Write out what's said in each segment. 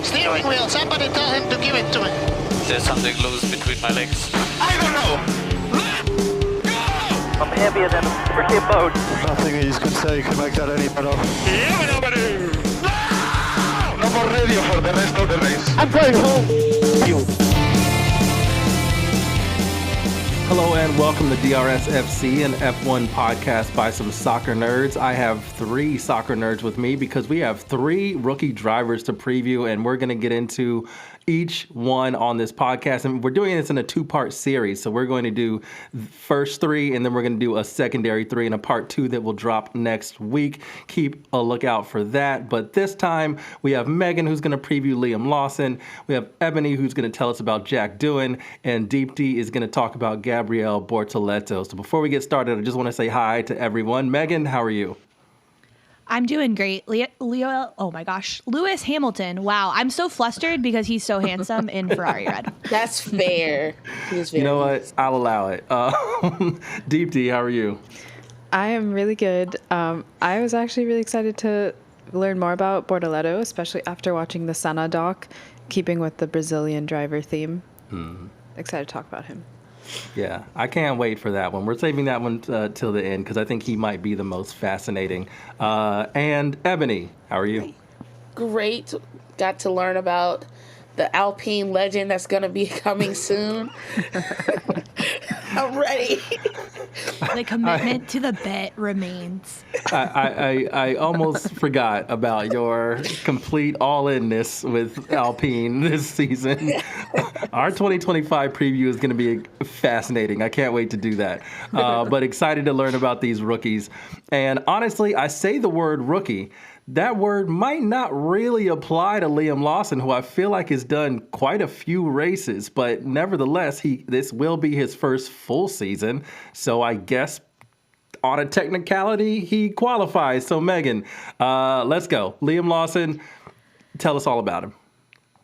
Steering wheel, somebody tell him to give it to me. There's something loose between my legs. I don't know. Let go! I'm heavier than a freaking boat. Nothing he's could say could make that any better. Yeah, nobody. No more radio for the rest of the race. I'm going home. You. Hello and welcome to DRS FC, an F1 podcast by some soccer nerds. I have three soccer nerds with me because we have three rookie drivers to preview, and we're going to get into each one on this podcast. And we're doing this in a two-part series. So we're going to do first three, and then we're going to do a secondary three and a part two that will drop next week. Keep a lookout for that. But this time we have Megan, who's going to preview Liam Lawson. We have Eboni, who's going to tell us about Jack Doohan, and Deepti is going to talk about Gabriel Bortoleto. So before we get started, I just want to say hi to everyone. Megan, how are you? I'm doing great. Leo, oh my gosh. Lewis Hamilton. Wow. I'm so flustered because he's so handsome in Ferrari red. That's fair. You know what? I'll allow it. Deepti, how are you? I am really good. I was actually really excited to learn more about Bortoleto, especially after watching the Senna doc, keeping with the Brazilian driver theme. Excited to talk about him. Yeah, I can't wait for that one. We're saving that one till the end because I think he might be the most fascinating. And Eboni, how are you? Great. Got to learn about the Alpine legend that's going to be coming soon. I'm ready. The commitment to the bet remains. I almost forgot about your complete all-inness with Alpine this season. Our 2025 preview is going to be fascinating. I can't wait to do that. But excited to learn about these rookies. And honestly, I say the word rookie. That word might not really apply to Liam Lawson, who I feel like has done quite a few races, but nevertheless, this will be his first full season. So I guess on a technicality, he qualifies. So Megan, let's go. Liam Lawson, tell us all about him.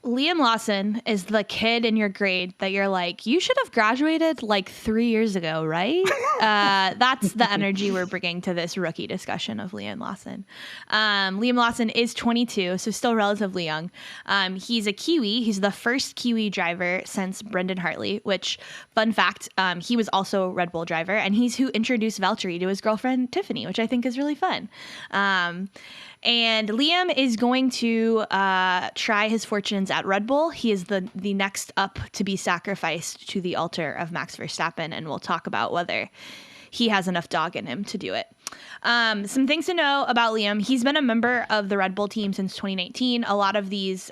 Liam Lawson is the kid in your grade that you're like, you should have graduated like 3 years ago, right? That's the energy we're bringing to this rookie discussion of Liam Lawson. Liam Lawson is 22, so still relatively young. He's a Kiwi. He's the first Kiwi driver since Brendan Hartley, which, fun fact, he was also a Red Bull driver, and he's who introduced Valtteri to his girlfriend, Tiffany, which I think is really fun. And Liam is going to try his fortunes at Red Bull. He is the next up to be sacrificed to the altar of Max Verstappen, and we'll talk about whether he has enough dog in him to do it. Some things to know about Liam. He's been a member of the Red Bull team since 2019. A lot of these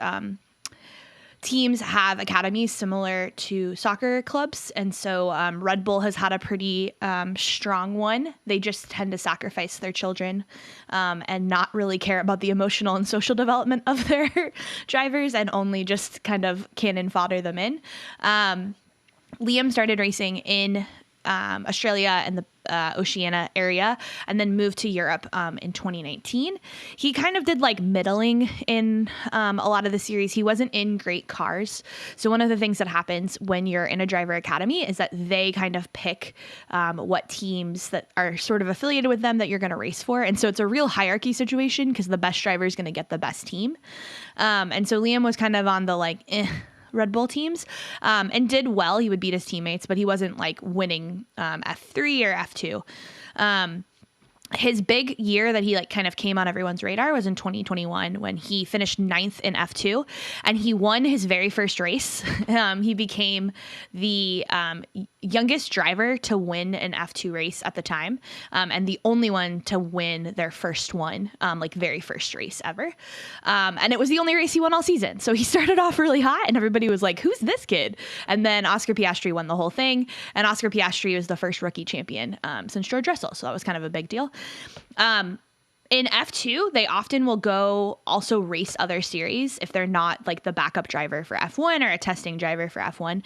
teams have academies similar to soccer clubs, and so Red Bull has had a pretty strong one. They just tend to sacrifice their children and not really care about the emotional and social development of their drivers, and only just kind of cannon fodder them in. Liam started racing in Australia and the Oceania area, and then moved to Europe in 2019. He kind of did like middling in a lot of the series. He wasn't in great cars. So one of the things that happens when you're in a driver academy is that they kind of pick what teams that are sort of affiliated with them that you're going to race for. And so it's a real hierarchy situation because the best driver is going to get the best team. And so Liam was kind of on the Red Bull teams and did well. He would beat his teammates, but he wasn't like winning F3 or F2. His big year that he kind of came on everyone's radar was in 2021 when he finished 9th in F2 and he won his very first race. He became the youngest driver to win an F2 race at the time, and the only one to win their first one, very first race ever. And it was the only race he won all season. So he started off really hot and everybody was like, who's this kid? And then Oscar Piastri won the whole thing. And Oscar Piastri was the first rookie champion since George Russell. So that was kind of a big deal. In F2, they often will go also race other series if they're not like the backup driver for F1 or a testing driver for F1.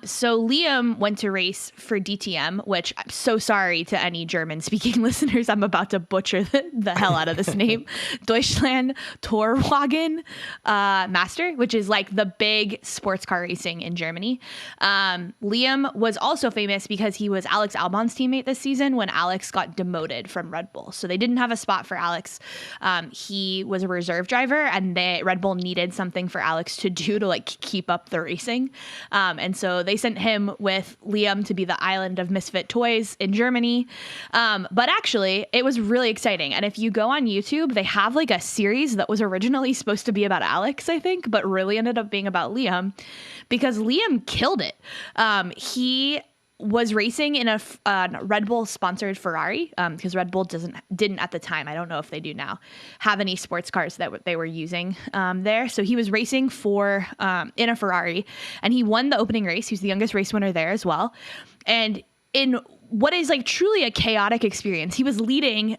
So Liam went to race for DTM, which I'm so sorry to any German-speaking listeners. I'm about to butcher the hell out of this name. Deutschland Torwagen Master, which is like the big sports car racing in Germany. Liam was also famous because he was Alex Albon's teammate this season when Alex got demoted from Red Bull. So they didn't have a spot spot for Alex. He was a reserve driver, and Red Bull needed something for Alex to do to like keep up the racing. And so they sent him with Liam to be the island of misfit toys in Germany. But actually, it was really exciting. And if you go on YouTube, they have like a series that was originally supposed to be about Alex, I think, but really ended up being about Liam, because Liam killed it. He was racing in a Red Bull sponsored Ferrari, because Red Bull didn't at the time, I don't know if they do now, have any sports cars that they were using there. So he was racing for in a Ferrari, and he won the opening race. He was the youngest race winner there as well. And in what is like truly a chaotic experience, he was leading.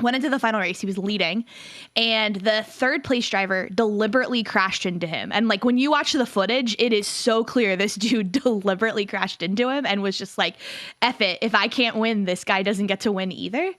Went into the final race, he was leading, and the third place driver deliberately crashed into him. And like when you watch the footage, it is so clear this dude deliberately crashed into him and was just like, F it, if I can't win, this guy doesn't get to win either.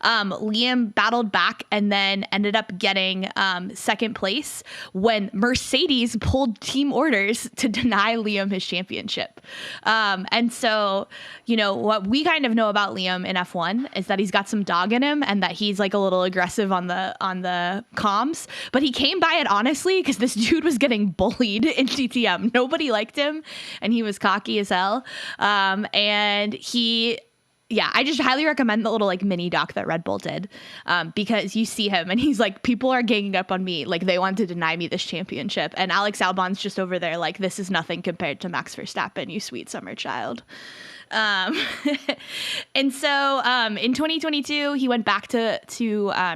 Liam battled back and then ended up getting second place when Mercedes pulled team orders to deny Liam his championship. And so, you know, what we kind of know about Liam in F1 is that he's got some dog in him and that he's like a little aggressive on the comms, but he came by it honestly because this dude was getting bullied in DTM. Nobody liked him and he was cocky as hell. I just highly recommend the little like mini doc that Red Bull did, because you see him and he's like, people are ganging up on me. Like they want to deny me this championship. And Alex Albon's just over there like, this is nothing compared to Max Verstappen, you sweet summer child. And so in 2022, he went back to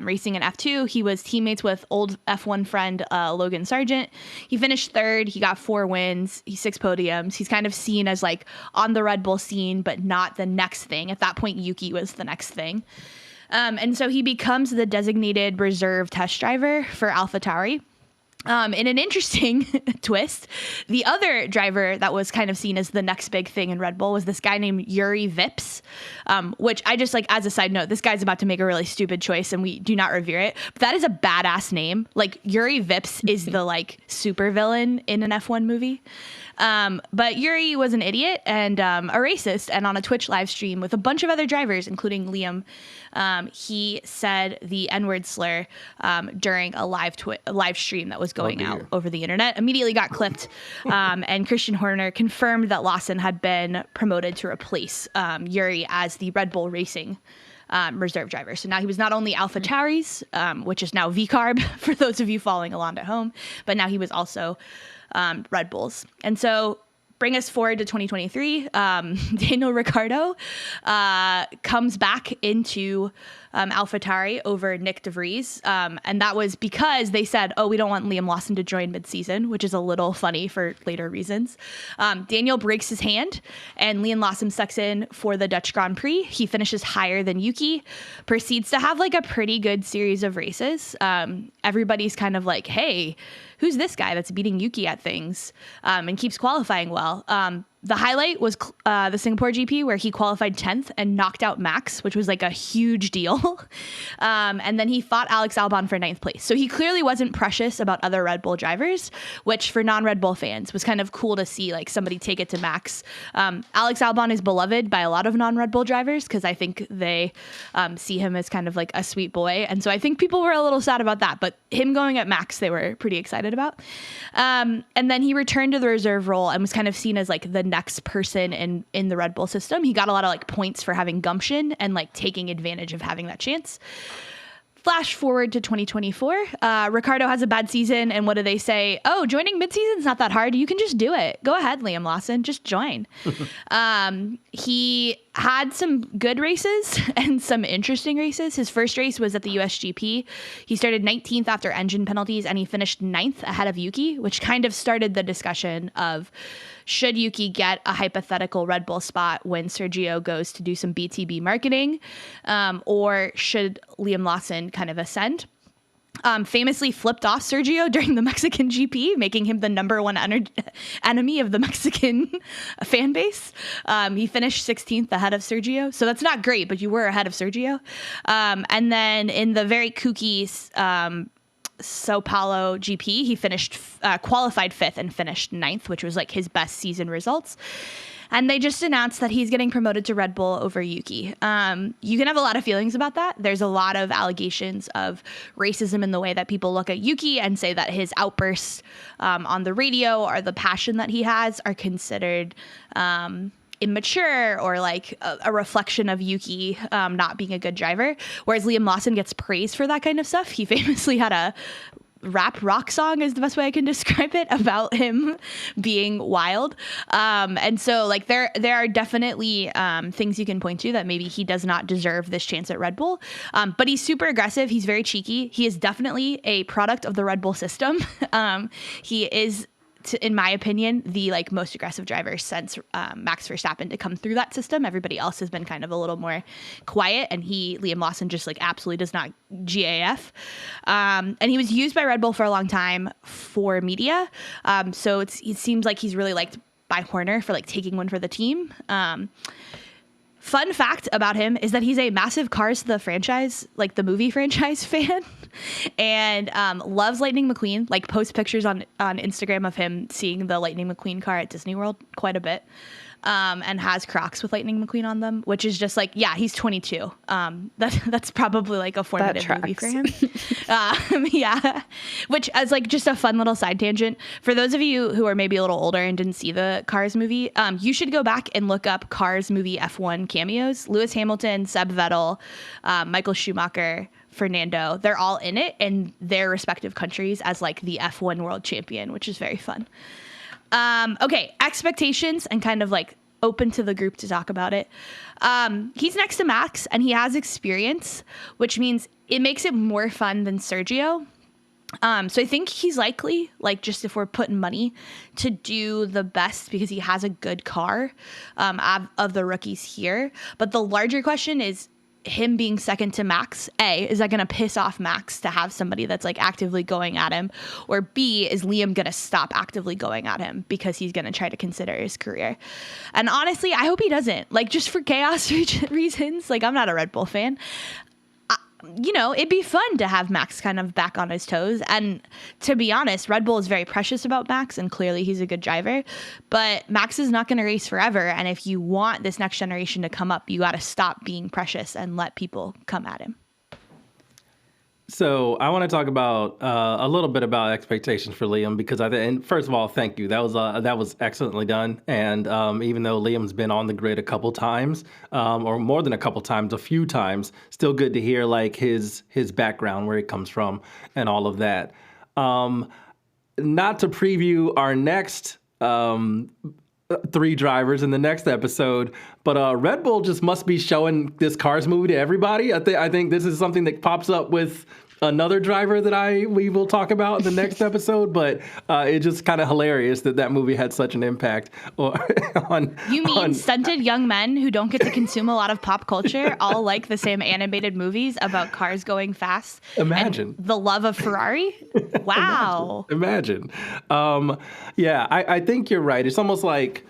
racing in F2. He was teammates with old F1 friend Logan Sargent. He finished third. He got 4 wins. He's 6 podiums. He's kind of seen as like on the Red Bull scene, but not the next thing. At that point, Yuki was the next thing. And so he becomes the designated reserve test driver for AlphaTauri. In an interesting twist, the other driver that was kind of seen as the next big thing in Red Bull was this guy named Yuri Vips, which I just like, as a side note, this guy's about to make a really stupid choice and we do not revere it, but that is a badass name. Like Yuri Vips is the like super villain in an F1 movie. But Yuri was an idiot and a racist, and on a Twitch live stream with a bunch of other drivers, including Liam, he said the N-word slur during a live stream that was going out over the internet. Immediately got clipped, and Christian Horner confirmed that Lawson had been promoted to replace Yuri as the Red Bull Racing reserve driver. So now he was not only AlphaTauri's, which is now VCARB for those of you following along at home, but now he was also Red Bulls. And so bring us forward to 2023. Daniel Ricciardo comes back into AlphaTauri over Nick DeVries. And that was because they said, oh, we don't want Liam Lawson to join midseason, which is a little funny for later reasons. Daniel breaks his hand and Liam Lawson sucks in for the Dutch Grand Prix. He finishes higher than Yuki, proceeds to have like a pretty good series of races. Everybody's kind of like, hey, who's this guy that's beating Yuki at things, and keeps qualifying well. The highlight was the Singapore GP where he qualified 10th and knocked out Max, which was like a huge deal. And then he fought Alex Albon for 9th place. So he clearly wasn't precious about other Red Bull drivers, which for non-Red Bull fans was kind of cool to see like somebody take it to Max. Alex Albon is beloved by a lot of non-Red Bull drivers because I think they see him as kind of like a sweet boy. And so I think people were a little sad about that, but him going at Max, they were pretty excited about. And then he returned to the reserve role and was kind of seen as like the next person in the Red Bull system. He got a lot of like points for having gumption and like taking advantage of having that chance. Flash forward to 2024. Ricciardo has a bad season, and what do they say? Oh, joining midseason's not that hard. You can just do it. Go ahead, Liam Lawson. Just join. He had some good races and some interesting races. His first race was at the USGP. He started 19th after engine penalties, and he finished 9th ahead of Yuki, which kind of started the discussion of should Yuki get a hypothetical Red Bull spot when Sergio goes to do some BTB marketing, or should Liam Lawson kind of ascend? Famously flipped off Sergio during the Mexican GP, making him the number one enemy of the Mexican fan base. He finished 16th ahead of Sergio. So that's not great, but you were ahead of Sergio. And then in the very kooky Sao Paulo GP, he finished qualified 5th and finished 9th, which was like his best season results. And they just announced that he's getting promoted to Red Bull over Yuki. You can have a lot of feelings about that. There's a lot of allegations of racism in the way that people look at Yuki and say that his outbursts on the radio or the passion that he has are considered immature or like a reflection of Yuki not being a good driver. Whereas Liam Lawson gets praised for that kind of stuff. He famously had a rap rock song is the best way I can describe it about him being wild. And so like there are definitely things you can point to that maybe he does not deserve this chance at Red Bull. But he's super aggressive. He's very cheeky. He is definitely a product of the Red Bull system. He is, in my opinion, the like most aggressive driver since Max Verstappen to come through that system. Everybody else has been kind of a little more quiet, and Liam Lawson, just like absolutely does not GAF. And he was used by Red Bull for a long time for media. So it seems like he's really liked by Horner for like taking one for the team. Fun fact about him is that he's a massive Cars the franchise, like the movie franchise fan, and loves Lightning McQueen, like posts pictures on Instagram of him seeing the Lightning McQueen car at Disney World quite a bit, and has Crocs with Lightning McQueen on them, which is just like, yeah, he's 22. That's probably like a formative movie for him. Yeah, which as like just a fun little side tangent for those of you who are maybe a little older and didn't see the Cars movie, you should go back and look up Cars movie F1 cameos. Lewis Hamilton, Seb Vettel, Michael Schumacher, Fernando, they're all in it in their respective countries as like the F1 world champion, which is very fun. Okay, expectations and kind of like open to the group to talk about it. He's next to Max and he has experience, which means it makes it more fun than Sergio. So I think he's likely, like just if we're putting money, to do the best because he has a good car of the rookies here. But the larger question is him being second to Max. A, is that going to piss off Max to have somebody that's like actively going at him? Or B, is Liam going to stop actively going at him because he's going to try to consider his career? And honestly, I hope he doesn't, like just for chaos reasons. Like I'm not a Red Bull fan. You know, it'd be fun to have Max kind of back on his toes. And to be honest, Red Bull is very precious about Max, and clearly he's a good driver. But Max is not going to race forever. And if you want this next generation to come up, you got to stop being precious and let people come at him. So I want to talk about a little bit about expectations for Liam because and first of all, thank you. That was excellently done. And even though Liam's been on the grid a couple times, or more than a couple times, a few times, still good to hear like his background, where he comes from, and all of that. Not to preview our next 3 drivers in the next episode, but Red Bull just must be showing this Cars movie to everybody. I think this is something that pops up with another driver that we will talk about in the next episode, but it's just kind of hilarious that movie had such an impact on. You mean stunted young men who don't get to consume a lot of pop culture all like the same animated movies about cars going fast? Imagine. And the love of Ferrari? Wow. Imagine. Yeah, I think you're right. It's almost like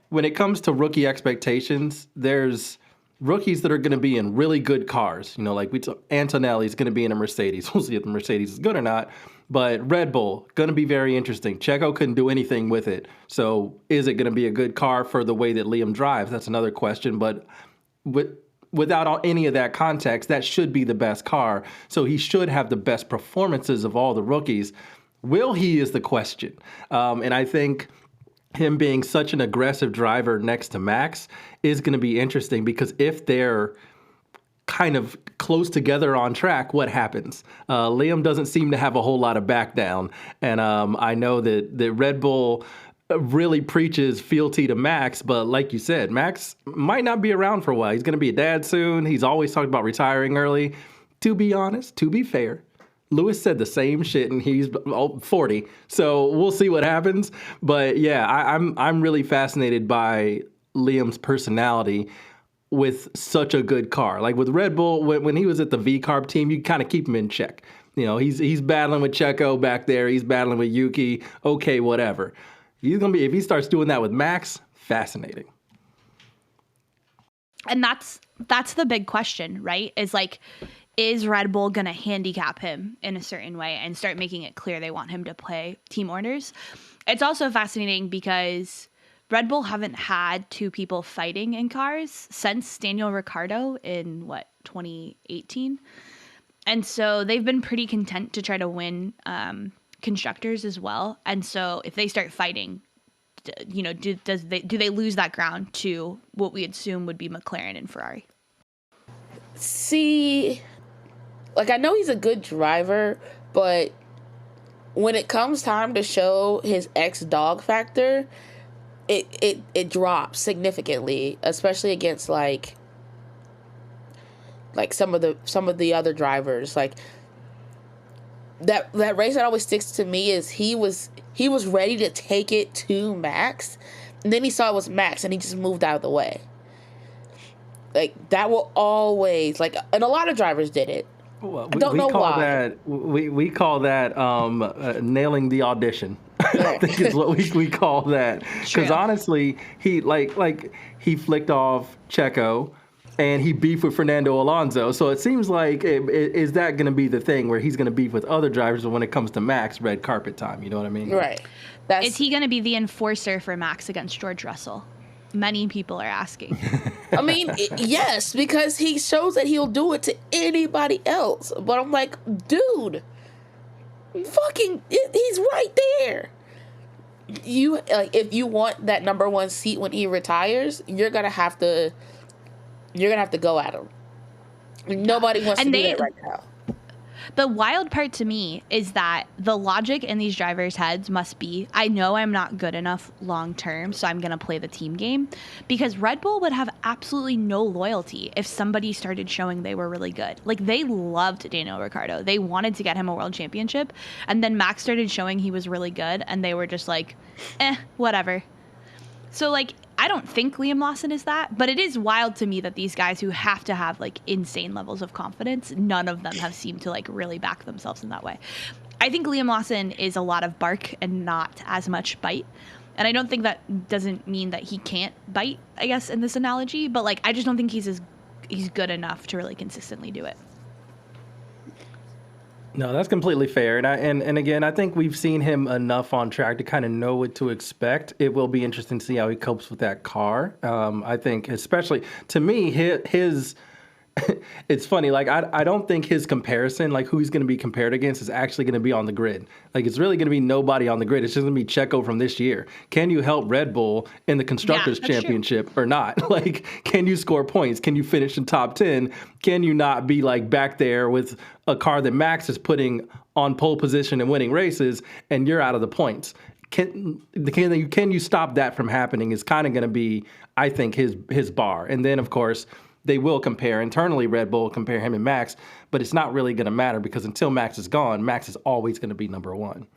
when it comes to rookie expectations, there's rookies that are going to be in really good cars. You know, like Antonelli's going to be in a Mercedes. We'll see if the Mercedes is good or not. But Red Bull, going to be very interesting. Checo couldn't do anything with it. So is it going to be a good car for the way that Liam drives? That's another question. But without any of that context, that should be the best car. So he should have the best performances of all the rookies. Will he is the question. And I think him being such an aggressive driver next to Max is going to be interesting because if they're kind of close together on track, what happens? Liam doesn't seem to have a whole lot of back down. And I know that Red Bull really preaches fealty to Max, but like you said, Max might not be around for a while. He's going to be a dad soon. He's always talked about retiring early. To be honest, to be fair, Lewis said the same shit, and he's 40. So we'll see what happens. But yeah, I'm really fascinated by Liam's personality with such a good car. Like with Red Bull, when he was at the V-Carb team, you kind of keep him in check. You know, he's battling with Checo back there. He's battling with Yuki. Okay, whatever. He's gonna be, if he starts doing that with Max, fascinating. And that's the big question, right? Is Red Bull going to handicap him in a certain way and start making it clear they want him to play team orders? It's also fascinating because Red Bull haven't had two people fighting in cars since Daniel Ricciardo in 2018. And so they've been pretty content to try to win constructors as well. And so if they start fighting, do they lose that ground to what we assume would be McLaren and Ferrari? See, I know he's a good driver, but when it comes time to show his dog factor, it drops significantly, especially against like some of the other drivers. Like that race that always sticks to me is he was ready to take it to Max, and then he saw it was Max and he just moved out of the way. Like that will always and a lot of drivers did it. Well, I don't know why. We call that nailing the audition. I think is what we call that. Because honestly, he he flicked off Checo, and he beefed with Fernando Alonso. So it seems like is that going to be the thing where he's going to beef with other drivers when it comes to Max, red carpet time? You know what I mean? Right. Is he going to be the enforcer for Max against George Russell? Many people are asking. I mean, yes, because he shows that he'll do it to anybody else. But I'm like, dude, he's right there. If you want that number one seat when he retires, you're gonna have to go at him. Nobody wants to do that right now. The wild part to me is that the logic in these drivers' heads must be, I know I'm not good enough long term, so I'm going to play the team game. Because Red Bull would have absolutely no loyalty if somebody started showing they were really good. Like, they loved Daniel Ricciardo. They wanted to get him a world championship. And then Max started showing he was really good, and they were just like, whatever. So, I don't think Liam Lawson is that, but it is wild to me that these guys who have to have insane levels of confidence, none of them have seemed to really back themselves in that way. I think Liam Lawson is a lot of bark and not as much bite. And I don't think that doesn't mean that he can't bite, I guess, in this analogy, but I just don't think he's good enough to really consistently do it. No, that's completely fair. And again, I think we've seen him enough on track to kind of know what to expect. It will be interesting to see how he copes with that car. I think, especially to me, his it's funny. I don't think his comparison, who he's going to be compared against, is actually going to be on the grid. It's really going to be nobody on the grid. It's just going to be Checo from this year. Can you help Red Bull in the Constructors' Championship or not? Can you score points? Can you finish in top 10? Can you not be back there with a car that Max is putting on pole position and winning races, and you're out of the points? Can you stop that from happening? Is kind of going to be, I think, his bar. And then, of course, they will compare internally. Red Bull compare him and Max, but it's not really going to matter because until Max is gone, Max is always going to be number one.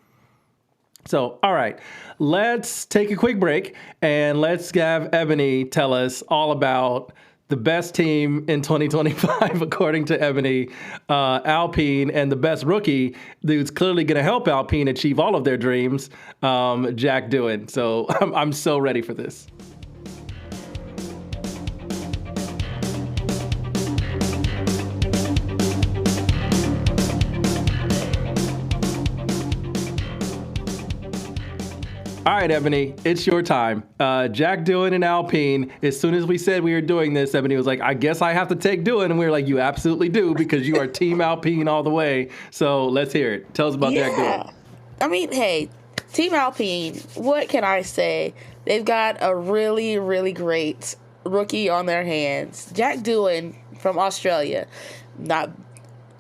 So, all right, let's take a quick break and let's have Eboni tell us all about the best team in 2025, according to Eboni, Alpine, and the best rookie who's clearly going to help Alpine achieve all of their dreams, Jack Doohan. So I'm so ready for this. All right, Eboni, it's your time. Jack Doohan and Alpine, as soon as we said we were doing this, Eboni was like, I guess I have to take Doohan. And we were like, you absolutely do, because you are Team Alpine all the way. So let's hear it. Tell us about Jack Doohan. I mean, hey, Team Alpine, what can I say? They've got a really, really great rookie on their hands. Jack Doohan from Australia.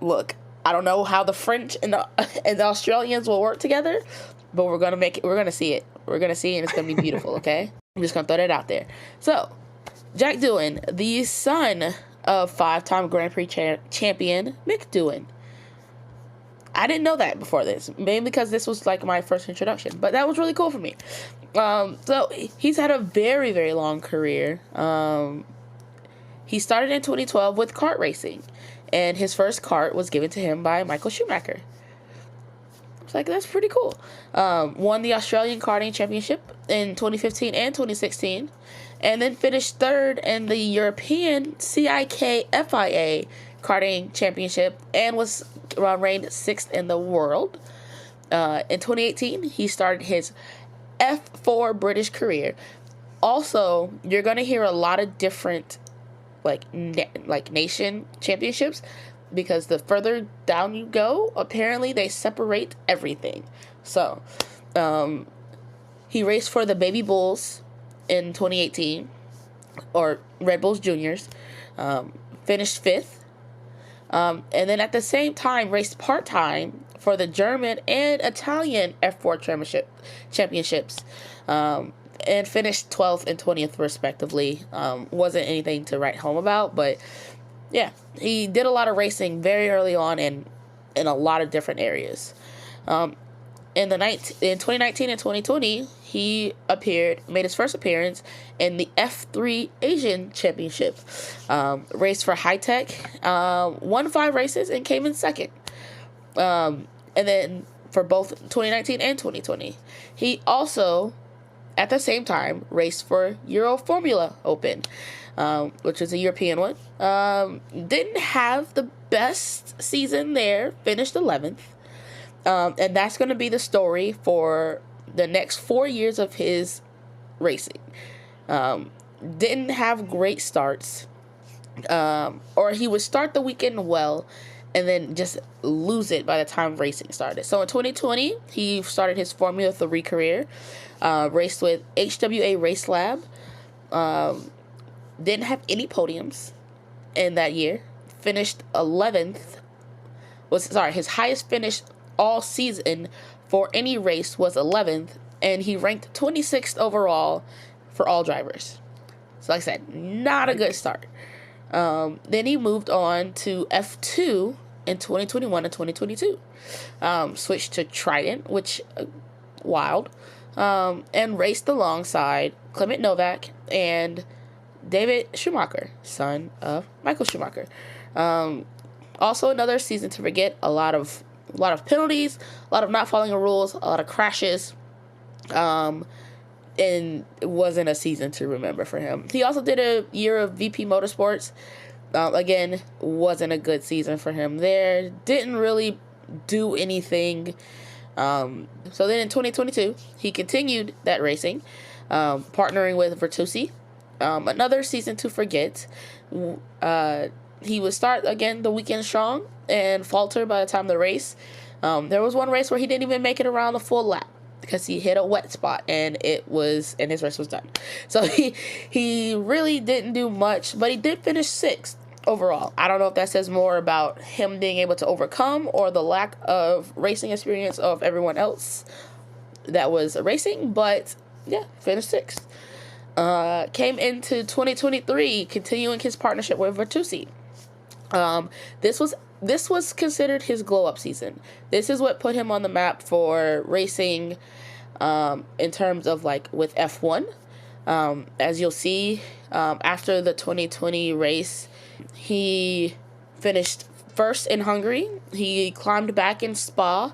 Look, I don't know how the French and the Australians will work together, but we're gonna make it. We're gonna see it. We're gonna see it, and it's gonna be beautiful. Okay, I'm just gonna throw that out there. So, Jack Doohan, the son of 5-time Grand Prix champion Mick Doohan. I didn't know that before this, mainly because this was my first introduction. But that was really cool for me. So he's had a very, very long career. He started in 2012 with kart racing, and his first kart was given to him by Michael Schumacher. That's pretty cool. Won the Australian Karting Championship in 2015 and 2016, and then finished third in the European CIK FIA Karting Championship and was reigned 6th in the world. In 2018, he started his F4 British career, Also, you're going to hear a lot of different like nation championships, because the further down you go, apparently they separate everything. So, he raced for the Baby Bulls in 2018, or Red Bulls Juniors, finished 5th, and then at the same time raced part-time for the German and Italian F4 championships, and finished 12th and 20th respectively. Wasn't anything to write home about, but yeah, he did a lot of racing very early on in a lot of different areas. In 2019 and 2020, he made his first appearance in the F3 Asian Championship. Raced for High Tech, won 5 races and came in second. And then for both 2019 and 2020, he also, at the same time, raced for Euro Formula Open, which is a European one. Didn't have the best season there, finished 11th. And that's going to be the story for the next 4 years of his racing. Didn't have great starts, or he would start the weekend well and then just lose it by the time racing started. So in 2020, he started his Formula 3 career, raced with HWA Race Lab, didn't have any podiums in that year, finished 11th, his highest finish all season for any race was 11th, and he ranked 26th overall for all drivers. So like I said, not a good start. Then he moved on to F2 in 2021 and 2022. Switched to Trident, which, wild, and raced alongside Clement Novak and David Schumacher, son of Michael Schumacher. Also another season to forget. A lot of penalties, a lot of not following the rules, a lot of crashes, and it wasn't a season to remember for him. He also did a year of VP Motorsports. Again, wasn't a good season for him there. Didn't really do anything. So then in 2022, he continued that racing, partnering with Bertuzzi. Another season to forget. He would start again the weekend strong and falter by the time of the race. There was one race where he didn't even make it around the full lap because he hit a wet spot and his race was done. So he really didn't do much, but he did finish 6th overall. I don't know if that says more about him being able to overcome or the lack of racing experience of everyone else that was racing, but yeah, finished 6th. Came into 2023, continuing his partnership with Bertuzzi. This was considered his glow-up season. This is what put him on the map for racing, in terms of like with F1. As you'll see, after the 2020 race, he finished 1st in Hungary. He climbed back in Spa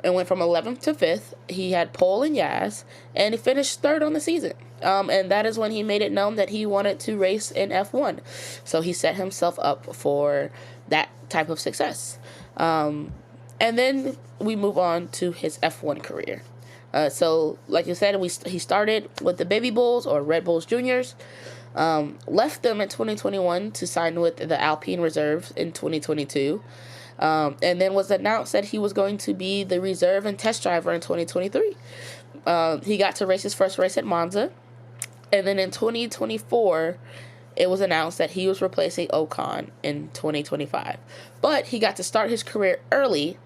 and went from 11th to 5th. He had pole in Yas, and he finished 3rd on the season. And that is when he made it known that he wanted to race in F1. So he set himself up for that type of success. And then we move on to his F1 career. So, like you said, he started with the Baby Bulls, or Red Bulls Juniors. Left them in 2021 to sign with the Alpine Reserves in 2022. And then was announced that he was going to be the reserve and test driver in 2023. He got to race his first race at Monza. And then in 2024, it was announced that he was replacing Ocon in 2025. But he got to start his career early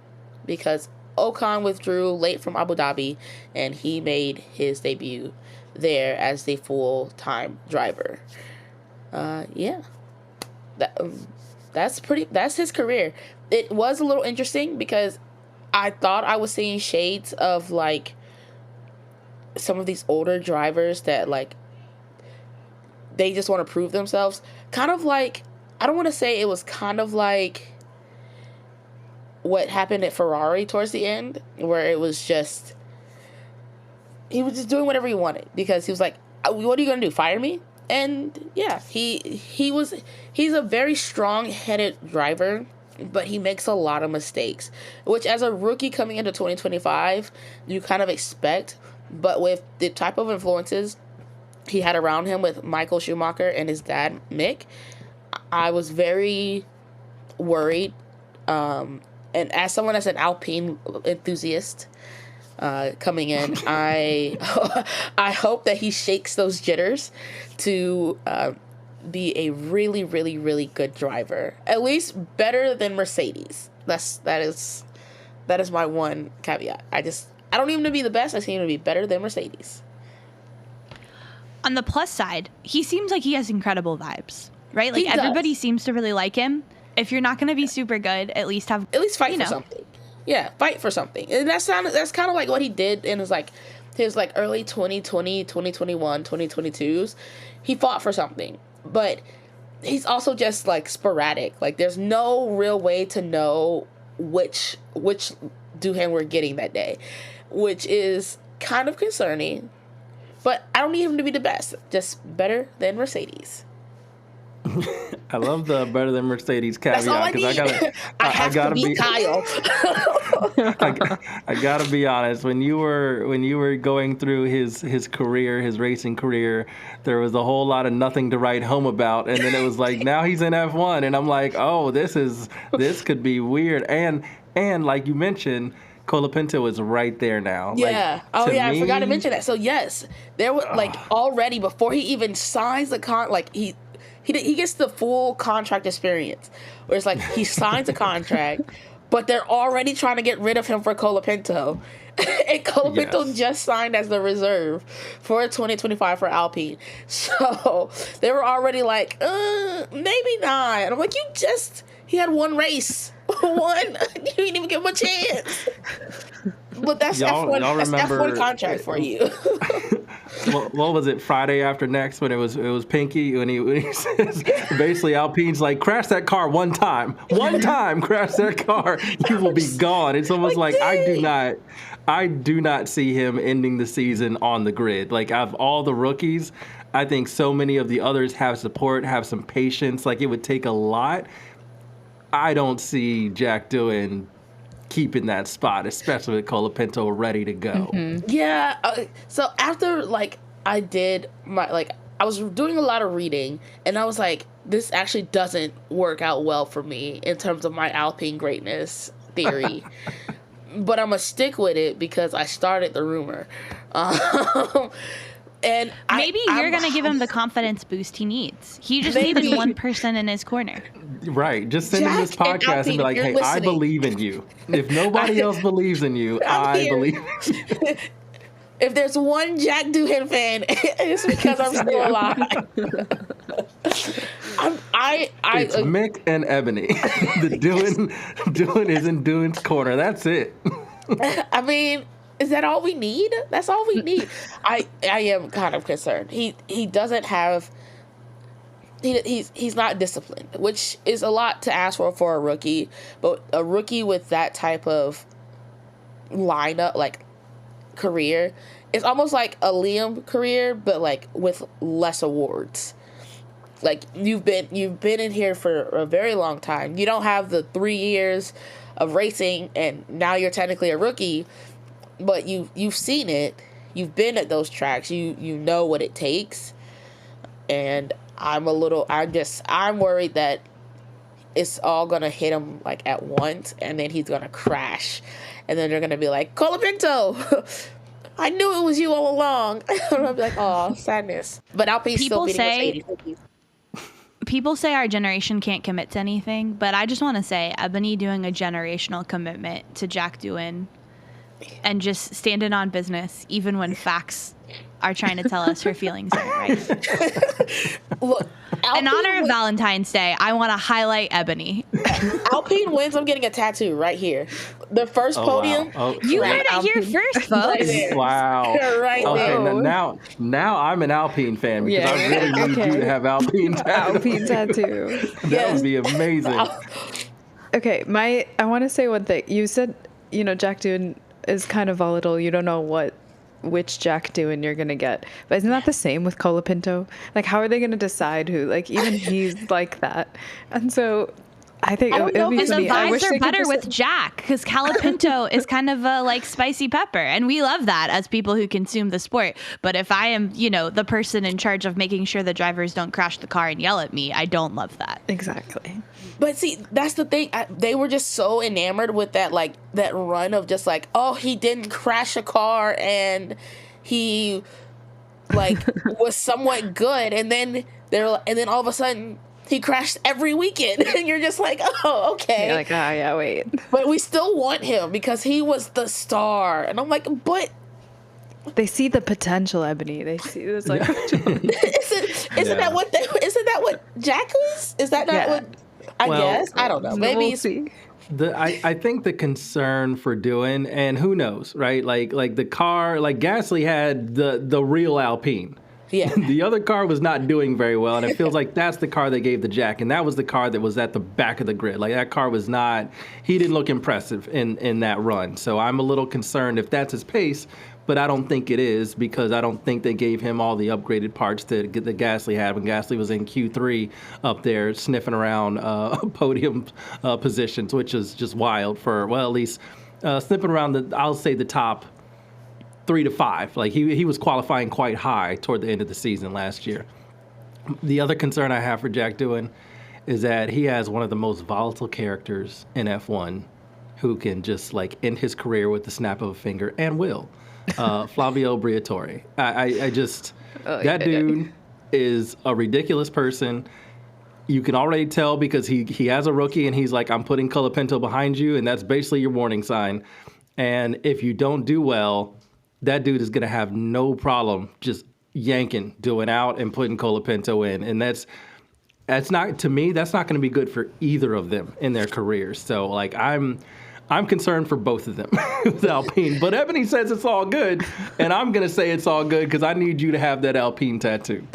because Ocon withdrew late from Abu Dhabi, and he made his debut there as the full-time driver. That's his career. It was a little interesting because I thought I was seeing shades of like some of these older drivers that like they just want to prove themselves. Kind of like, I don't want to say it was kind of like what happened at Ferrari towards the end, where it was just, he was just doing whatever he wanted because he was like, what are you going to do, fire me? And yeah, he's a very strong-headed driver, but he makes a lot of mistakes, which as a rookie coming into 2025, you kind of expect. But with the type of influences he had around him with Michael Schumacher and his dad, Mick, I was very worried. And as someone that's an Alpine enthusiast coming in, I hope that he shakes those jitters to be a really, really, really good driver. At least better than Mercedes. That is my one caveat. I don't even to be the best. I see him to be better than Mercedes. On the plus side, he seems like he has incredible vibes, right? Like He does. everybody seems to really like him. If you're not going to be super good, at least Fight for something. Yeah, fight for something. And that's kind of like what he did in his early 2020, 2021, 2022s. He fought for something. But he's also just like sporadic. Like there's no real way to know which Doohan we're getting that day, which is kind of concerning. But I don't need him to be the best, just better than Mercedes. I love the better than Mercedes caveat. That's all I need. I gotta be Kyle. I gotta be honest. When you were going through his career, his racing career, there was a whole lot of nothing to write home about, and then it was like now he's in F1, and I'm like, oh, this could be weird. And like you mentioned, Colapinto is right there now. Yeah. Like, I forgot to mention that. So yes, there was like already before he even signs the he gets the full contract experience, where it's like he signs a contract, but they're already trying to get rid of him for Colapinto. And Colapinto just signed as the reserve for 2025 for Alpine. So they were already like, maybe not. And I'm like, he had one race. You didn't even give him a chance. But that's F1 contract for you. What was it? Friday after next when it was Pinky when he says basically Alpine's like crash that car one time, crash that car, you will be gone. It's almost like I do not see him ending the season on the grid. Like of all the rookies, I think so many of the others have support, have some patience. Like it would take a lot. I don't see Jack Doohan keeping that spot, especially with Colapinto ready to go. Mm-hmm. Yeah. So after I did I was doing a lot of reading, and I was like, this actually doesn't work out well for me in terms of my Alpine greatness theory. But I'm gonna stick with it because I started the rumor. And maybe you're going to give him the confidence boost he needs. He just needed one person in his corner. Right. Just send him this podcast and be like, hey, I believe in you. If nobody else believes in you, I believe in you. If there's one Jack Doohan fan, it's because I'm still alive. It's Mick and Ebony. The Doohan is in Doohan's corner. That's it. I mean, is that all we need? That's all we need. I am kind of concerned. He doesn't have. He's not disciplined, which is a lot to ask for a rookie. But a rookie with that type of lineup, like career, it's almost like a Liam career, but like with less awards. Like you've been in here for a very long time. You don't have the 3 years of racing, and now you're technically a rookie. But you've seen it. You've been at those tracks. You know what it takes. And I'm worried that it's all gonna hit him like at once, and then he's gonna crash, and then they're gonna be like, Colapinto, I knew it was you all along. And I'll be like, oh, sadness. But Alpine's still beating Mercedes. People say our generation can't commit to anything, but I just want to say Ebony doing a generational commitment to Jack Doohan and just standing on business, even when facts are trying to tell us her feelings aren't right. Look, in honor of Valentine's Day, I want to highlight Ebony. Alpine wins. I'm getting a tattoo right here. The first podium. Wow. Oh, you heard it here first, folks. Right there. Wow. Right okay, there. now I'm an Alpine fan because I really need you to have Alpine tattoo. Alpine tattoo. That would be amazing. Okay, I want to say one thing. You said, Jack Doohan is kind of volatile. You don't know which Jack Doohan you're gonna get. But isn't that the same with Colapinto? Like, how are they gonna decide who? Like, even he's like that. And so I think I don't it would know, be And the funny. I wish vibes they are could better just- with Jack because Calipinto is kind of a like spicy pepper. And we love that as people who consume the sport. But if I am, the person in charge of making sure the drivers don't crash the car and yell at me, I don't love that. Exactly. But see, that's the thing. They were just so enamored with that, like that run of just like, oh, he didn't crash a car and he like was somewhat good, and then all of a sudden he crashed every weekend, and you're just like, oh, okay. You're like, yeah, wait. But we still want him because he was the star, and I'm like, but They see the potential, Ebony. They see this like. isn't that what Jack is? Is that not Yeah. what? I Well, guess I don't know. Maybe We'll it's see. I think the concern for Doohan, and who knows, right? Like the car, like Gasly had the real Alpine. yeah. The other car was not doing very well, and it feels like that's the car they gave the Jack, and that was the car that was at the back of the grid. Like that car was not, he didn't look impressive in that run. So I'm a little concerned if that's his pace, but I don't think it is because I don't think they gave him all the upgraded parts that Gasly had when Gasly was in Q3 up there sniffing around podium positions, which is just wild for, well, at least sniffing around I'll say the top 3 to 5. Like he was qualifying quite high toward the end of the season last year. The other concern I have for Jack Doohan is that he has one of the most volatile characters in F1 who can just like end his career with the snap of a finger and will. Flavio Briatore. I just, that dude is a ridiculous person. You can already tell because he has a rookie and he's like, I'm putting Colapinto behind you, and that's basically your warning sign. And if you don't do well, that dude is going to have no problem just yanking, doing out, and putting Colapinto in. And that's not, to me, that's not going to be good for either of them in their careers. So, like, I'm concerned for both of them with Alpine. But Ebony says it's all good, and I'm going to say it's all good because I need you to have that Alpine tattoo.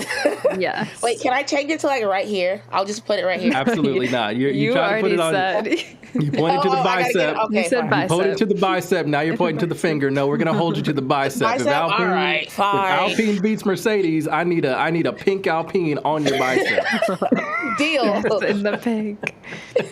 Yeah. Wait, can I change it to like right here? I'll just put it right here. Absolutely not. You You try to put already it on. said. You pointed to the I gotta get bicep. it. Okay, You said fine. bicep. You pointed to the bicep. Now you're pointing to the finger. No, we're gonna hold you to the bicep. Bicep? All right, fine. If Alpine beats Mercedes, I need a pink Alpine on your bicep. Deal. It's in the pink.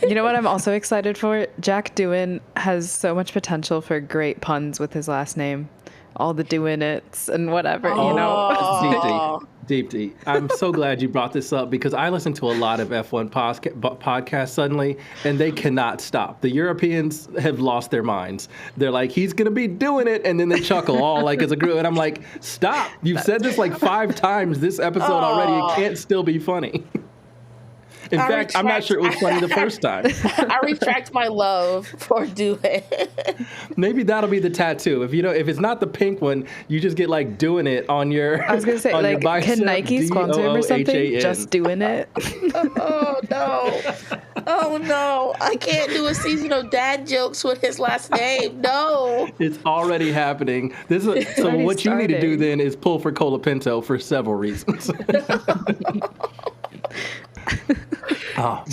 You know what I'm also excited for? Jack Doohan has so much potential for great puns with his last name. All the doing it's and whatever, you know. Deepti, I'm so glad you brought this up because I listen to a lot of F1 podcasts suddenly, and they cannot stop. The Europeans have lost their minds. They're like, he's going to be doing it, and then they chuckle all like as a group. And I'm like, stop. You've said this like 5 times this episode already. It can't still be funny. In fact, I'm not sure it was funny the first time. I retract my love for Doohan. Maybe that'll be the tattoo. If it's not the pink one, you just get like doing it on your. I was gonna say, on your like, bicep, can Nike sponsor him or something? DOOHAN. Just doing it. Oh no. Oh no. I can't do a season of dad jokes with his last name. No. It's already happening. So already what you need to do starting. then is pull for Colapinto for several reasons. Oh,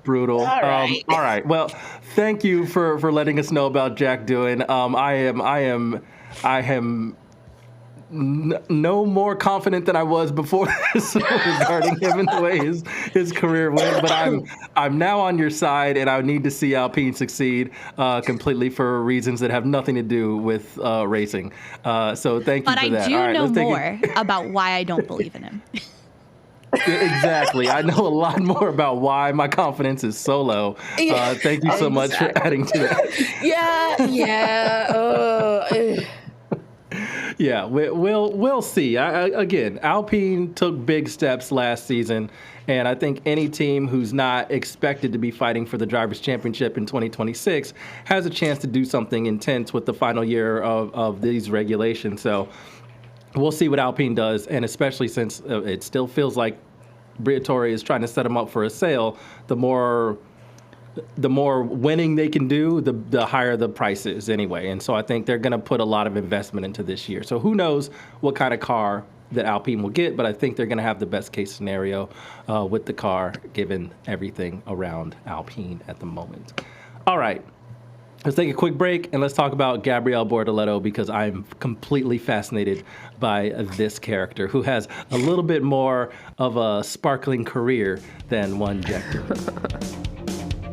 brutal. All right. All right. Well, thank you for letting us know about Jack Doohan. I am no more confident than I was before this regarding him and the way his career went. But I'm now on your side, and I need to see Alpine succeed completely for reasons that have nothing to do with racing. So thank you But for I that. do All right, know let's take more about why I don't believe in him. Exactly. I know a lot more about why my confidence is so low. Thank you so much for adding to that. Yeah. Yeah, we'll see. Again, Alpine took big steps last season, and I think any team who's not expected to be fighting for the Drivers' Championship in 2026 has a chance to do something intense with the final year of these regulations. So we'll see what Alpine does, and especially since it still feels like Briatore is trying to set him up for a sale, the more winning they can do, the higher the price is anyway. And so I think they're going to put a lot of investment into this year. So who knows what kind of car that Alpine will get, but I think they're going to have the best case scenario with the car, given everything around Alpine at the moment. All right. Let's take a quick break and let's talk about Gabriel Bortoleto because I'm completely fascinated by this character who has a little bit more of a sparkling career than one Jack Doohan.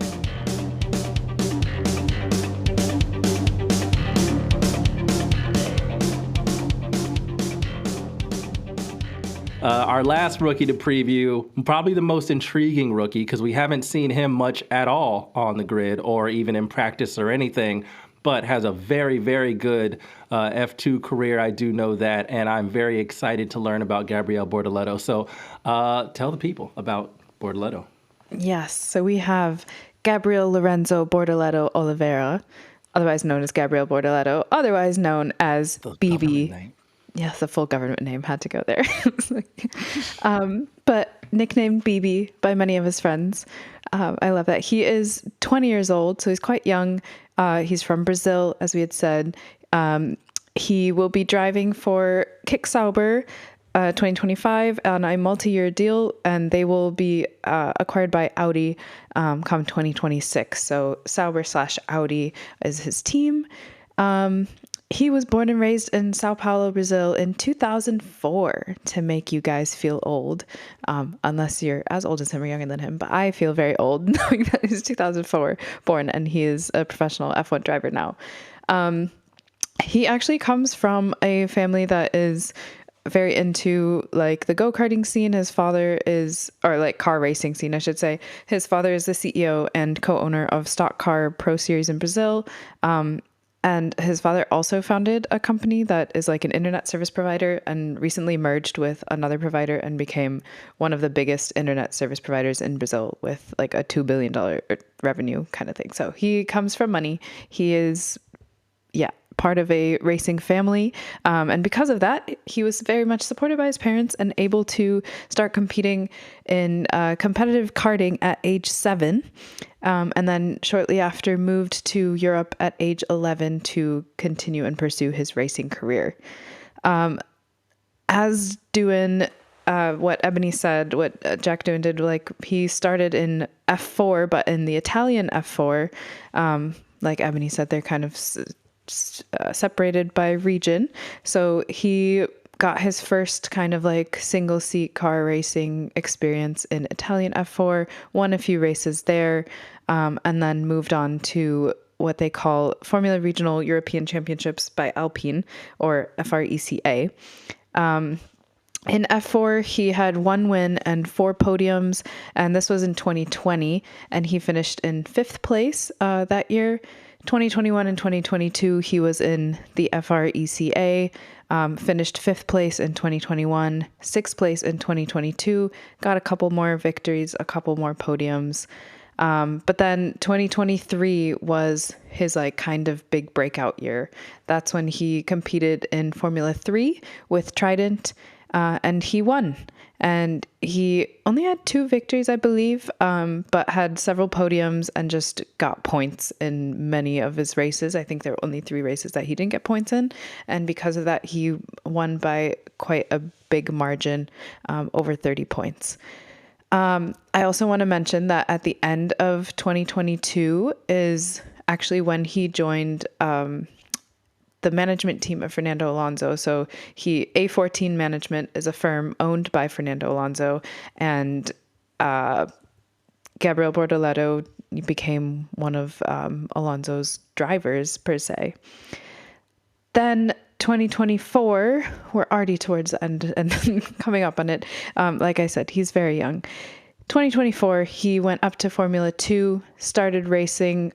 Our last rookie to preview, probably the most intriguing rookie because we haven't seen him much at all on the grid or even in practice or anything, but has a very, very good F2 career. I do know that, and I'm very excited to learn about Gabriel Bortoleto. So tell the people about Bortoleto. Yes, so we have Gabriel Lorenzo Bortoleto Oliveira, otherwise known as Gabriel Bortoleto, otherwise known as BB. Yeah, the full government name had to go there. But nicknamed BB by many of his friends. I love that. He is 20 years old, so he's quite young. He's from Brazil, as we had said. He will be driving for Kick Sauber 2025 on a multi-year deal, and they will be acquired by Audi come 2026. So Sauber/Audi is his team. He was born and raised in Sao Paulo, Brazil in 2004, to make you guys feel old, unless you're as old as him or younger than him. But I feel very old knowing that he's 2004 born and he is a professional F1 driver now. He actually comes from a family that is very into like the go-karting scene. His father is, or like car racing scene, I should say. His father is the CEO and co-owner of Stock Car Pro Series in Brazil. And his father also founded a company that is like an internet service provider and recently merged with another provider and became one of the biggest internet service providers in Brazil with like a $2 billion revenue kind of thing. So he comes from money. He is, part of a racing family. And because of that, he was very much supported by his parents and able to start competing in competitive karting at age 7. And then shortly after moved to Europe at age 11 to continue and pursue his racing career. As Doohan, what Eboni said, what Jack Doohan did, like he started in F4, but in the Italian F4, like Eboni said, they're kind of separated by region. So he got his first kind of like single seat car racing experience in Italian F4, won a few races there, and then moved on to what they call Formula Regional European Championships by Alpine, or FRECA. In F4, he had 1 win and 4 podiums, and this was in 2020, and he finished in 5th place that year. 2021 and 2022, he was in the FRECA, finished 5th place in 2021, 6th place in 2022, got a couple more victories, a couple more podiums. But then 2023 was his like kind of big breakout year. That's when he competed in Formula 3 with Trident, and he won. And he only had 2 victories, I believe, but had several podiums and just got points in many of his races. I think there were only 3 races that he didn't get points in. And because of that, he won by quite a big margin, over 30 points. I also want to mention that at the end of 2022 is actually when he joined the management team of Fernando Alonso. So A14 Management is a firm owned by Fernando Alonso, and Gabriel Bortoleto became one of Alonso's drivers per se. Then 2024, we're already towards the end and coming up on it. Like I said, he's very young. 2024, he went up to Formula 2, started racing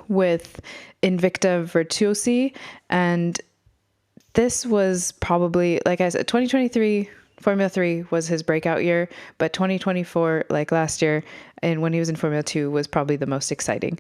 with Invicta Virtuosi, and this was probably, like I said, 2023 Formula 3 was his breakout year, but 2024, like last year, and when he was in Formula 2, was probably the most exciting.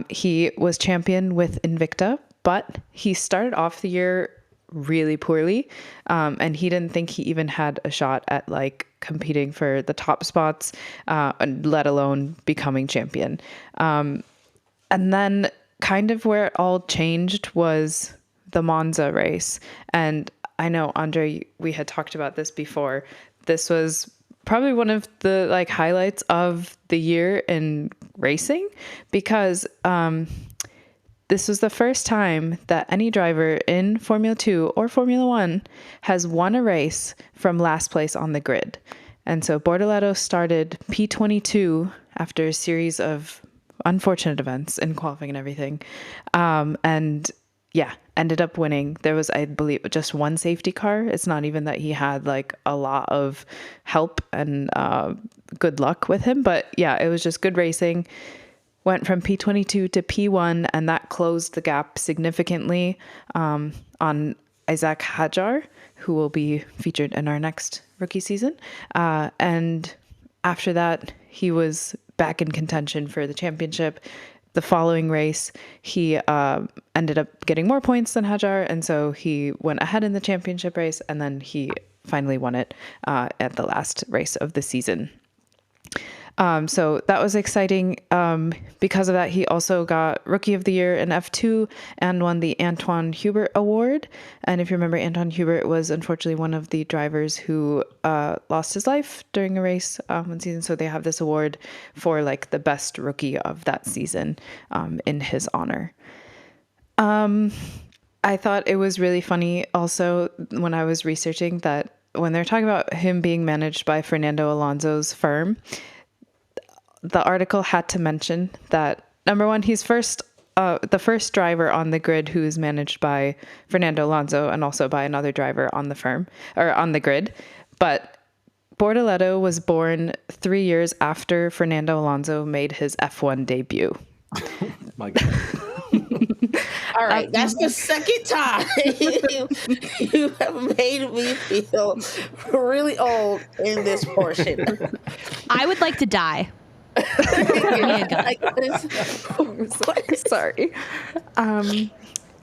He was champion with Invicta, but he started off the year really poorly, and he didn't think he even had a shot at like competing for the top spots, let alone becoming champion. And then kind of where it all changed was the Monza race. And I know, André, we had talked about this before. This was probably one of the like highlights of the year in racing, because this was the first time that any driver in Formula 2 or Formula 1 has won a race from last place on the grid. And so Bortoleto started P22 after a series of unfortunate events in qualifying and everything. And ended up winning. There was, I believe, just one safety car. It's not even that he had like a lot of help and good luck with him, but yeah, it was just good racing. Went from P22 to P1, and that closed the gap significantly on Isaac Hajar, who will be featured in our next rookie season. And after that, he was back in contention for the championship. The following race, he ended up getting more points than Hajar, and so he went ahead in the championship race, and then he finally won it at the last race of the season. So that was exciting. Because of that, he also got Rookie of the Year in F2 and won the Antoine Hubert Award. And if you remember, Antoine Hubert was unfortunately one of the drivers who lost his life during a race one season. So they have this award for like the best rookie of that season in his honor. I thought it was really funny also when I was researching that when they're talking about him being managed by Fernando Alonso's firm, the article had to mention that, number one, he's the first driver on the grid who is managed by Fernando Alonso and also by another driver on the firm or on the grid. But Bortoleto was born 3 years after Fernando Alonso made his F1 debut. My God. All right, that's the second time you have made me feel really old in this portion. I would like to die. Give me a gun. Sorry.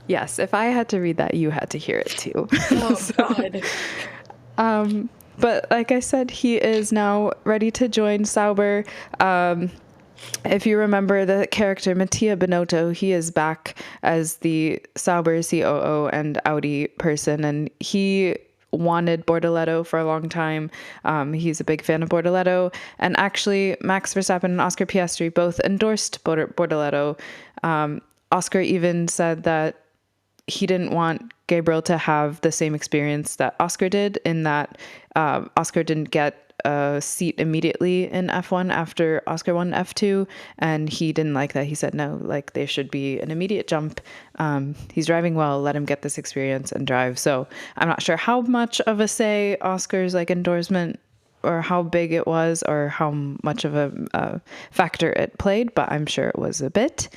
Yes, if I had to read that, you had to hear it too. Oh, God. But like I said, he is now ready to join Sauber. If you remember the character Mattia Binotto, he is back as the Sauber COO and Audi person, and he wanted Bortoleto for a long time. He's a big fan of Bortoleto, and actually Max Verstappen and Oscar Piastri both endorsed Bortoleto. Oscar even said that he didn't want Gabriel to have the same experience that Oscar did, in that Oscar didn't get a seat immediately in F1 after Oscar won F2, and he didn't like that. He said, no, like there should be an immediate jump. He's driving well, let him get this experience and drive. So I'm not sure how much of a say Oscar's like endorsement or how big it was or how much of a factor it played, but I'm sure it was a bit.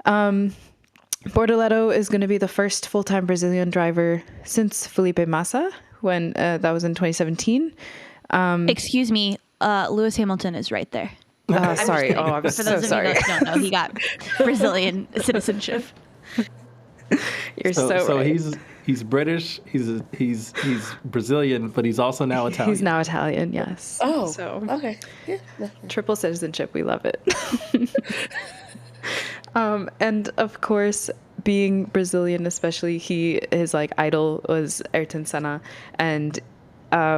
Bortoleto is going to be the first full-time Brazilian driver since Felipe Massa, when that was in 2017. Excuse me, Lewis Hamilton is right there. Sorry. Oh, I'm For so those of sorry. you that don't know, he got Brazilian citizenship. You're so right. He's British. He's Brazilian, but he's also now Italian. He's now Italian, yes. Oh, so okay. Yeah. triple citizenship. We love it. And of course, being Brazilian, especially, his like idol was Ayrton Senna, and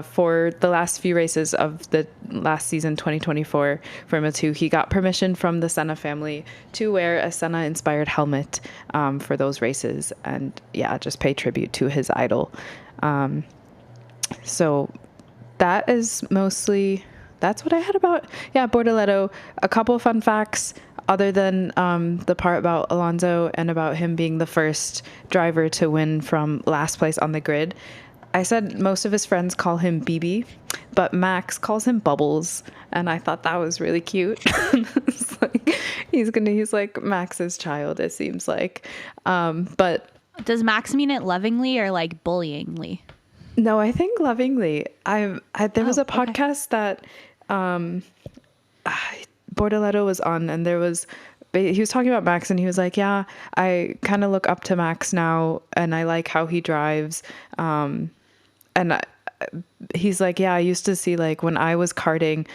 for the last few races of the last season, 2024 Formula 2, he got permission from the Senna family to wear a Senna-inspired helmet for those races, and just pay tribute to his idol. So that is mostly, that's what I had about, Bortoleto. A couple of fun facts, other than the part about Alonso and about him being the first driver to win from last place on the grid. I said most of his friends call him BB, but Max calls him Bubbles, and I thought that was really cute. It's like, he's like Max's child, it seems like. But Does Max mean it lovingly or like bullyingly? no, I think lovingly. There was a podcast that Bortoleto was on, and he was talking about Max, and he was like, yeah, I kind of look up to Max now, and I like how he drives. He's like, I used to see, like, when I was karting,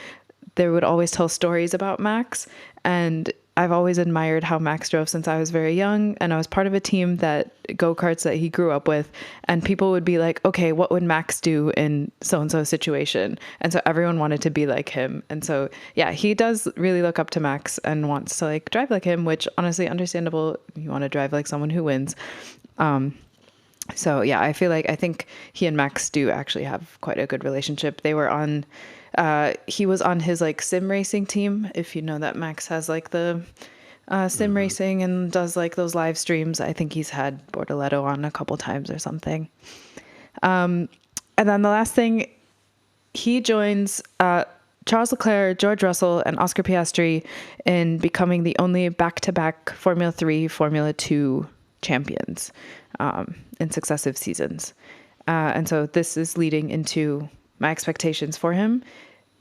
they would always tell stories about Max, and I've always admired how Max drove since I was very young, and I was part of a team that go-karts that he grew up with, and people would be like, okay, what would Max do in so-and-so situation? And so everyone wanted to be like him. And so, he does really look up to Max and wants to, like, drive like him, which, honestly, understandable. You want to drive like someone who wins. So I think he and Max do actually have quite a good relationship. They were on, he was on his like sim racing team. If you know that Max has like the sim racing and does like those live streams. I think he's had Bortoleto on a couple times or something. And then the last thing, he joins Charles Leclerc, George Russell, and Oscar Piastri in becoming the only back-to-back Formula 3, Formula 2 champions in successive seasons. And so this is leading into my expectations for him.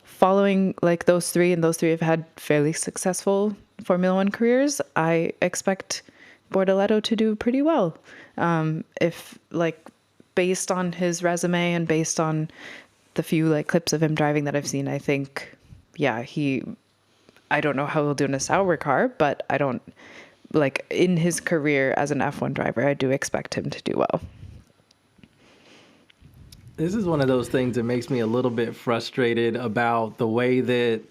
Following like those three, and those three have had fairly successful Formula 1 careers, I expect Bortoleto to do pretty well. If like based on his resume and based on the few like clips of him driving that I've seen, I think, yeah, I don't know how he'll do in a Sauber car, but I don't like in his career as an F1 driver, I do expect him to do well. This is one of those things that makes me a little bit frustrated about the way that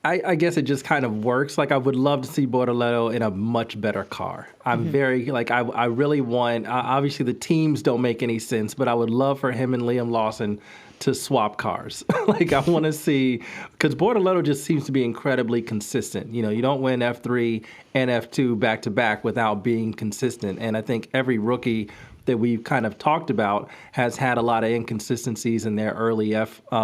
I guess it just kind of works. Like, I would love to see Bortoleto in a much better car. I'm very, like, I really want, obviously the teams don't make any sense, but I would love for him and Liam Lawson to swap cars. Like, I want to see, because Bortoleto just seems to be incredibly consistent. You know, you don't win F3 and F2 back to back without being consistent. And I think every rookie that we've kind of talked about has had a lot of inconsistencies in their early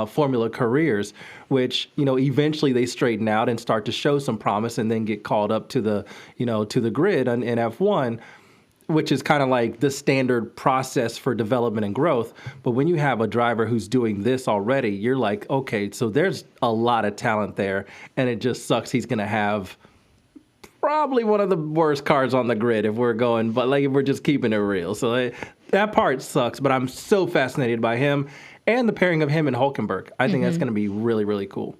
Formula careers, which, you know, eventually they straighten out and start to show some promise and then get called up to the, you know, to the grid in F1, which is kind of like the standard process for development and growth. But when you have a driver who's doing this already, you're like, okay, so there's a lot of talent there, and it just sucks he's going to have probably one of the worst cars on the grid if we're going, but like if we're just keeping it real. So that part sucks, but I'm so fascinated by him and the pairing of him and Hulkenberg. I think that's going to be really, really cool.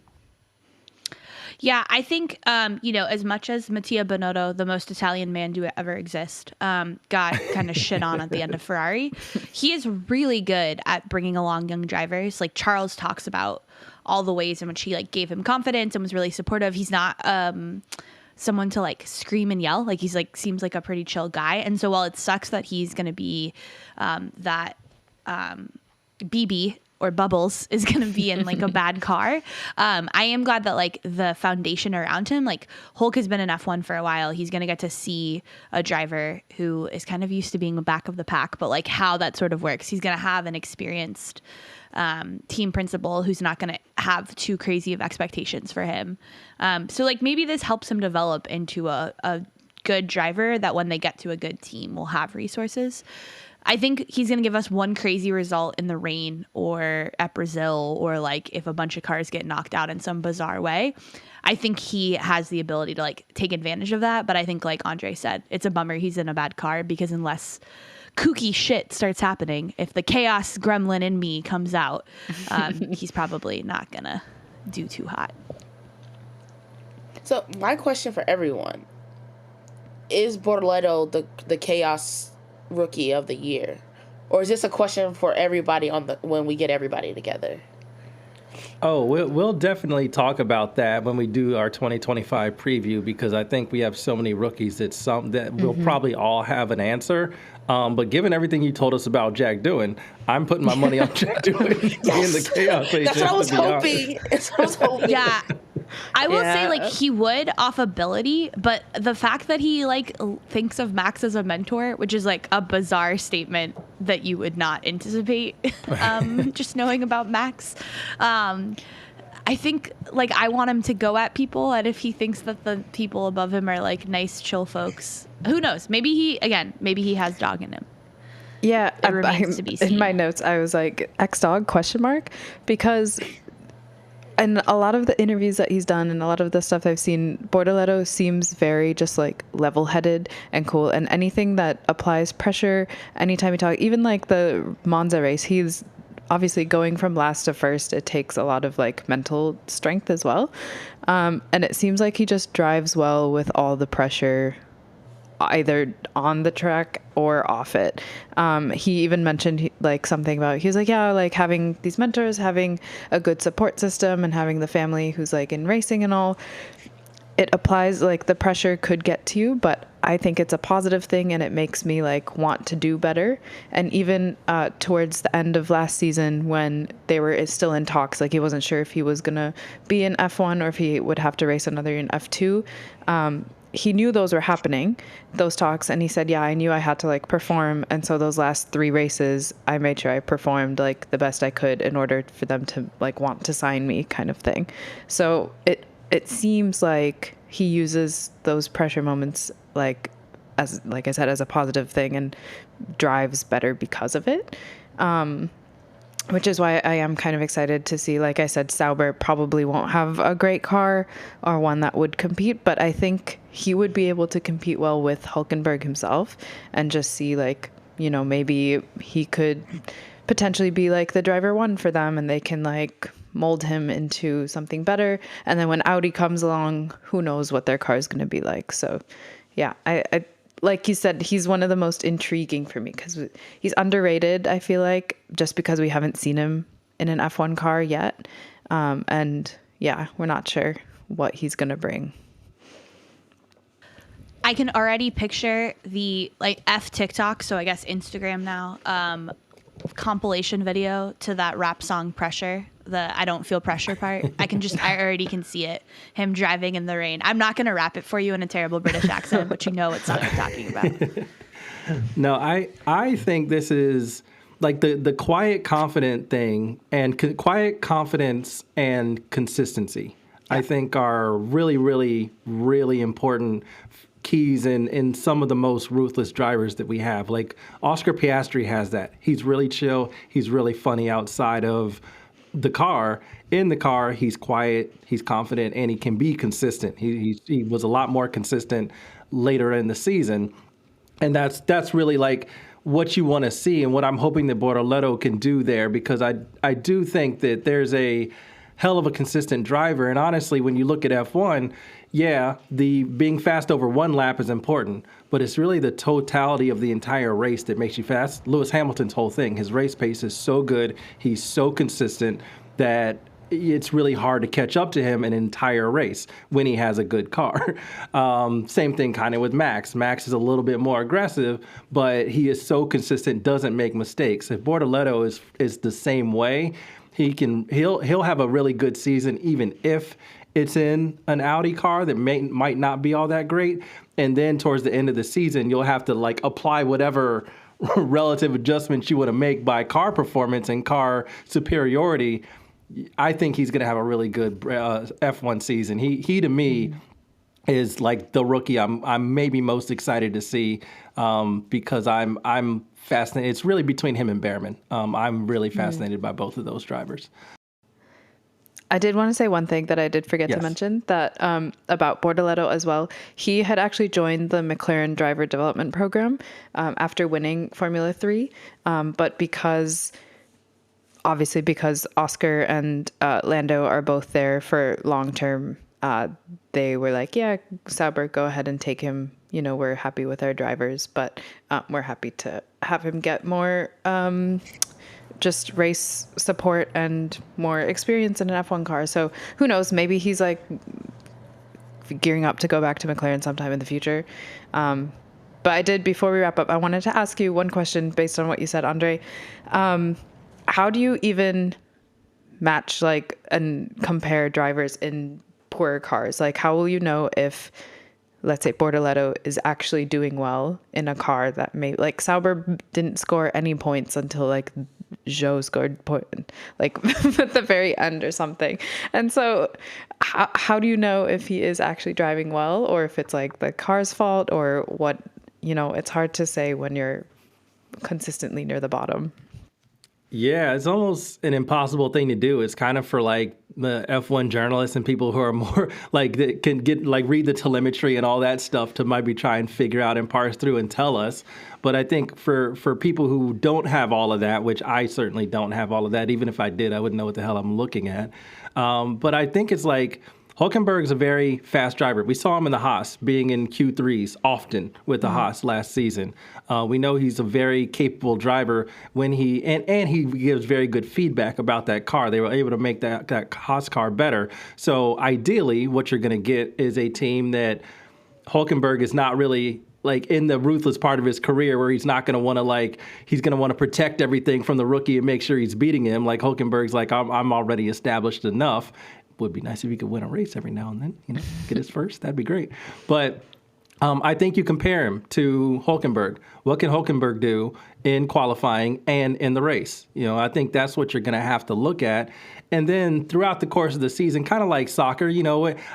Yeah, I think, you know, as much as Mattia Binotto, the most Italian man to ever exist, got kind of shit on at the end of Ferrari, he is really good at bringing along young drivers. Like, Charles talks about all the ways in which he like gave him confidence and was really supportive. He's not someone to like scream and yell. Like, he's like, seems like a pretty chill guy. And so while it sucks that he's going to be that BB or Bubbles is going to be in like a bad car, I am glad that like the foundation around him, like Hulk has been in F1 for a while. He's going to get to see a driver who is kind of used to being the back of the pack, but like how that sort of works. He's going to have an experienced team principal who's not going to have too crazy of expectations for him. So like maybe this helps him develop into a good driver that when they get to a good team will have resources. I think he's going to give us one crazy result in the rain or at Brazil, or like if a bunch of cars get knocked out in some bizarre way. I think he has the ability to like take advantage of that. But I think, like André said, it's a bummer he's in a bad car, because unless kooky shit starts happening, if the chaos gremlin in me comes out, he's probably not going to do too hot. So my question for everyone, is Bortoleto the chaos rookie of the year, or is this a question for everybody when we get everybody together? Oh, we'll definitely talk about that when we do our 2025 preview, because I think we have so many rookies that we'll probably all have an answer. But given everything you told us about Jack Doohan, I'm putting my money on Jack Doohan being the chaos agent. That's what I was hoping. That's what I was hoping. Yeah. I will say, like, he would off ability, but the fact that he, like, thinks of Max as a mentor, which is, like, a bizarre statement that you would not anticipate just knowing about Max. I think, like, I want him to go at people, and if he thinks that the people above him are, like, nice, chill folks, who knows? Maybe he has dog in him. Yeah, It remains to be seen. in my notes, I was like, X-Dog, ? Because in a lot of the interviews that he's done and a lot of the stuff I've seen, Bortoleto seems very just like level-headed and cool. And anything that applies pressure, anytime he talks, even like the Monza race, he's obviously going from last to first. It takes a lot of like mental strength as well. And it seems like he just drives well with all the pressure, either on the track or off it. He even mentioned like something about, he was like, yeah, like having these mentors, having a good support system, and having the family who's like in racing and all, it applies, like the pressure could get to you, but I think it's a positive thing, and it makes me like want to do better. And even towards the end of last season, when they were still in talks, like he wasn't sure if he was gonna be in F1 or if he would have to race another in F2, he knew those were happening, those talks, and he said, yeah, I knew I had to like perform, and so those last 3 races I made sure I performed like the best I could in order for them to like want to sign me, kind of thing. So it seems like he uses those pressure moments like I said, as a positive thing, and drives better because of it. Which is why I am kind of excited to see, like I said, Sauber probably won't have a great car or one that would compete, but I think he would be able to compete well with Hülkenberg himself, and just see like, you know, maybe he could potentially be like the driver 1 for them, and they can like mold him into something better. And then when Audi comes along, who knows what their car is going to be like. So yeah, I like you said, he's one of the most intriguing for me because he's underrated, I feel like, just because we haven't seen him in an F1 car yet. And yeah, we're not sure what he's going to bring. I can already picture the like F TikTok, so I guess Instagram now, compilation video to that rap song Pressure, the I don't feel pressure part. I already can see it, him driving in the rain. I'm not going to rap it for you in a terrible British accent, but you know what song I'm talking about. No, I think this is like the quiet confident thing, and quiet confidence and consistency, I think are really, really, really important keys in some of the most ruthless drivers that we have. Like Oscar Piastri has that. He's really chill. He's really funny outside of the car. In the car, he's quiet, he's confident, and he can be consistent. He was a lot more consistent later in the season. And that's really like what you want to see, and what I'm hoping that Bortoleto can do there, because I do think that there's a hell of a consistent driver. And honestly, when you look at F1, yeah, the being fast over one lap is important, but it's really the totality of the entire race that makes you fast. Lewis Hamilton's whole thing, his race pace is so good, he's so consistent that it's really hard to catch up to him an entire race when he has a good car. Same thing kind of with Max. Max is a little bit more aggressive, but he is so consistent, doesn't make mistakes. If Bortoleto is the same way, he'll have a really good season, even if it's in an Audi car that might not be all that great. And then towards the end of the season, you'll have to like apply whatever relative adjustments you want to make by car performance and car superiority. I think he's going to have a really good F1 season. He to me is like the rookie I'm maybe most excited to see, because I'm fascinated. It's really between him and Behrman. I'm really fascinated by both of those drivers. I did want to say one thing that I did forget to mention, that about Bortoleto as well. He had actually joined the McLaren driver development program after winning Formula 3, but because Oscar and Lando are both there for long term, they were like, yeah, Sauber, go ahead and take him. You know, we're happy with our drivers, but we're happy to have him get more just race support and more experience in an F1 car. So who knows, maybe he's like gearing up to go back to McLaren sometime in the future. But I did, before we wrap up, I wanted to ask you one question based on what you said, André. How do you even match like and compare drivers in poorer cars? Like, how will you know if, let's say, Bortoleto is actually doing well in a car that may, like, Sauber didn't score any points until like Zhou scored like at the very end or something. And so how do you know if he is actually driving well, or if it's like the car's fault, or what? You know, it's hard to say when you're consistently near the bottom. Yeah, it's almost an impossible thing to do. It's kind of for like the F1 journalists and people who are more like that can get like read the telemetry and all that stuff to maybe try and figure out and parse through and tell us. But I think for people who don't have all of that, which I certainly don't have all of that, even if I did, I wouldn't know what the hell I'm looking at. But I think it's like Hülkenberg's a very fast driver. We saw him in the Haas, being in Q3s often with the Haas last season. We know he's a very capable driver when he gives very good feedback about that car. They were able to make that Haas car better. So ideally, what you're going to get is a team that Hülkenberg is not really like in the ruthless part of his career, where he's not going to want to he's going to want to protect everything from the rookie and make sure he's beating him. Like Hülkenberg's like, I'm already established enough. Would be nice if he could win a race every now and then, you know, get his first. That'd be great. But I think you compare him to Hülkenberg. What can Hülkenberg do in qualifying and in the race? I think that's what you're going to have to look at. And then throughout the course of the season, kind of like soccer,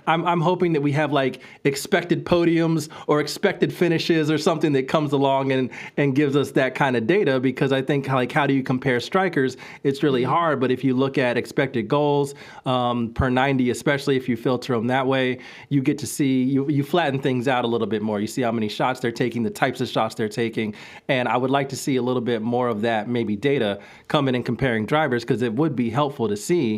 I'm hoping that we have like expected podiums or expected finishes or something that comes along and gives us that kind of data, because I think like how do you compare strikers? It's really hard. But if you look at expected goals per 90, especially if you filter them that way, you get to see, you flatten things out a little bit more. You see how many shots they're taking, the types of shots they're taking. And I would like to see a little bit more of that, maybe data coming and comparing drivers, because it would be helpful to see.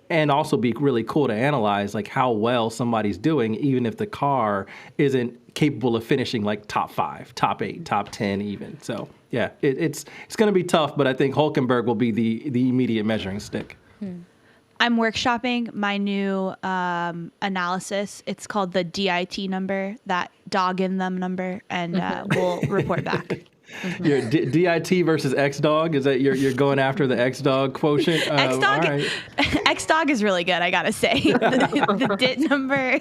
And also be really cool to analyze like how well somebody's doing, even if the car isn't capable of finishing like top 5, top 8, top 10 even. So yeah, it's going to be tough, but I think Hülkenberg will be the immediate measuring stick. I'm workshopping my new analysis. It's called the DIT number, that dog in them number, and we'll report back. Your DIT versus X dog, is that you're going after the X dog quotient? X dog, right. X dog is really good. I gotta say, the DIT number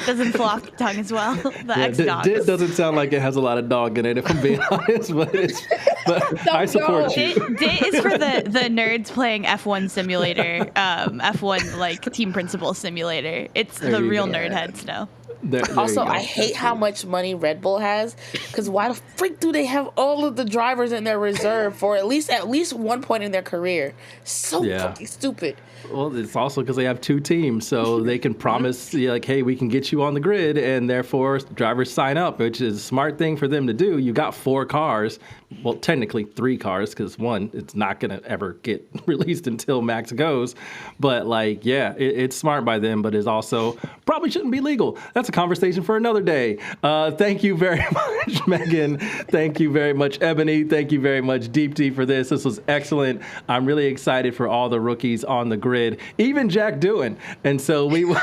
doesn't flow off the tongue as well. The X dog. DIT doesn't sound like it has a lot of dog in it, if I'm being honest. But I support you. DIT is for the nerds playing F1 simulator, F1 like team principal simulator. It's the real nerd heads know. There Also, I hate how much money Red Bull has, because why the freak do they have all of the drivers in their reserve for at least one point in their career? So fucking stupid. Well, it's also because they have 2 teams, so they can promise like, hey, we can get you on the grid, and therefore drivers sign up, which is a smart thing for them to do. You got 4 cars, well, technically 3 cars, because one, it's not going to ever get released until Max goes. But like, yeah, it's smart by them, but it's also probably shouldn't be legal. That's a conversation for another day. Thank you very much, Megan. Thank you very much, Eboni. Thank you very much, Deepti, for this. This was excellent. I'm really excited for all the rookies on the grid, even Jack Doohan. And so we will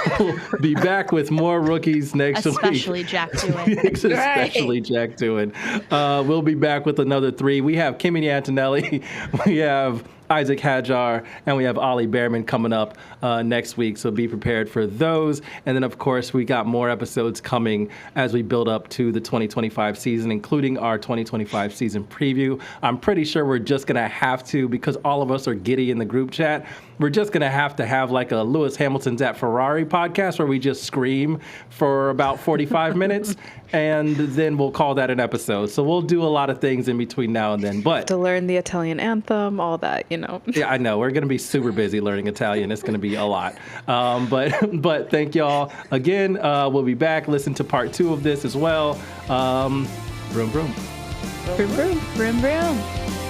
be back with more rookies next week. Especially Jack Doohan. Especially Jack Doohan. We'll be back with another 3. We have Kimi Antonelli. We have Isaac Hadjar, and we have Ollie Behrman coming up next week, so be prepared for those. And then, of course, we got more episodes coming as we build up to the 2025 season, including our 2025 season preview. I'm pretty sure we're just going to have to, because all of us are giddy in the group chat, we're just going to have like a Lewis Hamilton's at Ferrari podcast where we just scream for about 45 minutes, and then we'll call that an episode. So we'll do a lot of things in between now and then. But to learn the Italian anthem, all that, Yeah, I know. We're going to be super busy learning Italian. It's going to be a lot. But thank y'all again. We'll be back. Listen to part 2 of this as well. Vroom, vroom. Vroom, vroom. Vroom, vroom.